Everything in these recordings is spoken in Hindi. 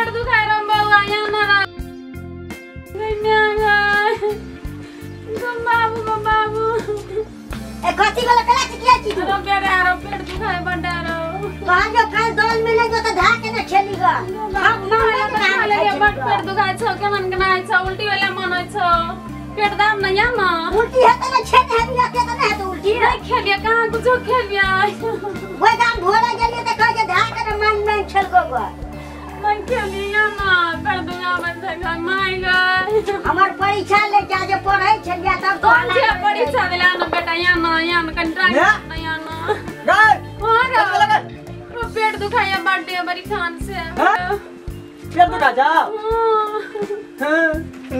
पेट दुखाइ रम बौआ यहाँ न बाबू ए कथि वाला कला किया चीज रो पेट दुखाइ बंडारो कहां जो काल दल में नहीं जो तो धा के न खेलीगा हम मारे खा ले बट पेट दुखाइ छ केमन गनाइ छ उल्टी वाला मन होइ छ पेट दाम न या न उल्टी है तो छेद है बिया के तो नहीं तो उल्टी नहीं खेलिए कहां कुछ खेलिए वो गाम भोला गेलिए तो कह के धा के मन में खेल गो मैं खेलिए या न पेट दुखा बन से माय गई हमर परीक्षा ले जा जे पढ़ै छलिया तब तो कौन से परीक्षा दिला न बेटा या न कंट्रा या न गए और पेट दुखाया बर्थडे बड़ी खान से पेट दुखा जा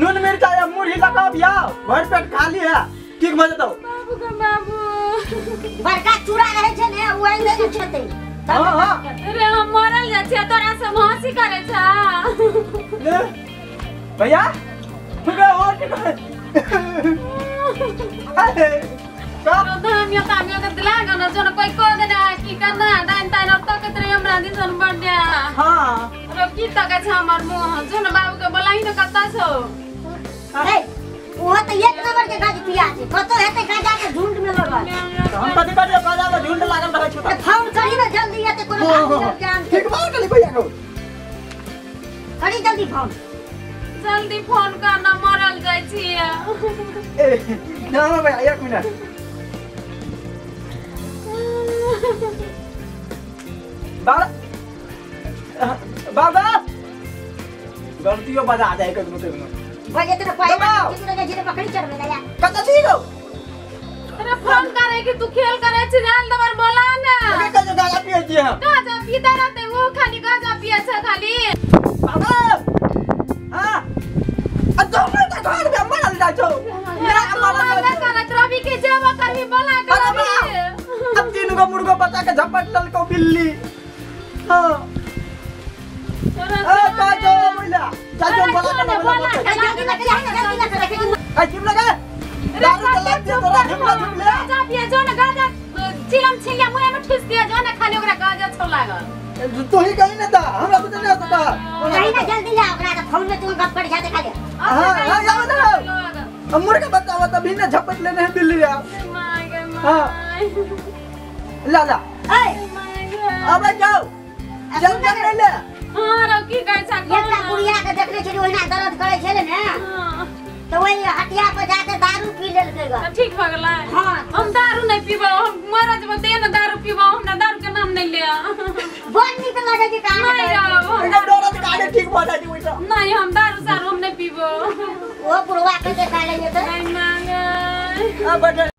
नून मिर्चा या मुरही लगाओ बिया भर पेट खाली है ठीक मजे तो बाबू का बाबू बड़का चूड़ा रहे छे ने ओइ ले छते हां अरे हम मरल जा छे तोरा से हंसी करे छा ले भैया तुगे और की अरे तो हम या तामियो के दिला गन जन कोई को दे की करना दान तान तो के तरे हमरा दिन सन बर्थडे हां रो की त के छ हमर मुंह जन बाबू के बोलाई न कत्ता छो ए वो तो एक नंबर के गाज पिया छे कतो हेते गाजा के झुंड में लगल हम कथि करे गाजा में झुंड लागल रहे छ फोन करी ना जल्दी या ते कोनो काम ठीक बात कली भैया को करी जल्दी फोन जल्दी फोन करना मरल जाय छी ए ना भैया 1 मिनट बाबा गलतियों बजा जाए कदम से बजे तेरे पाए कितने जिले पकड़ी चढ़ में गया कत ठीक हो अरे फोन करे कि तू खेल करे छी जान तमर बोला ना के कज गाजा पिए छी हम गाजा पीता रहते वो खाली गाजा पिए छ खाली बाबा हां अतो मैं तो घर में मरल जा छो मेरा माला करत रवि के जेवा करही बोला कर अब तीन गो मुर्गो बचा के झपट लल को बिल्ली हां ए का जो बोला चाचो बोला आई चिप लगा दारू के लग दे तोरा झुमला झुमले गाजा पिए जो ना गाजा चिलम छिया मुए में ठुस दिया जो ना खाली ओकरा गाजा छौ लागल तो ही कहीं ना था हमरा तो नहीं आता कहीं ना जल्दी ला ओकरा के फोन में तू गप कर जा देखा दे हां जाओ ना अमर के बतावा तभी ना झपट लेने हैं बिल्ली यार हां ला ला ए अब जाओ जल्दी कर ले हां रोकी कैसा एकटा बुढ़िया के देखले छी ओहिना दर्द करे छले ने तो वही हटिया पर जाके दारू पी लेल गेगा ठीक हो गेलै हां हम दारू नहीं पीबो हम मरज में दे ना दारू पीबो हम ना दारू के नाम नहीं ले बोल निक लगे जे काम नहीं रहो इधर दर्द काटे ठीक बता दी वैसा नहीं हम दारू सारू हम नहीं पीबो वो बुढ़वा के देखा ले तो नहीं मांगे अब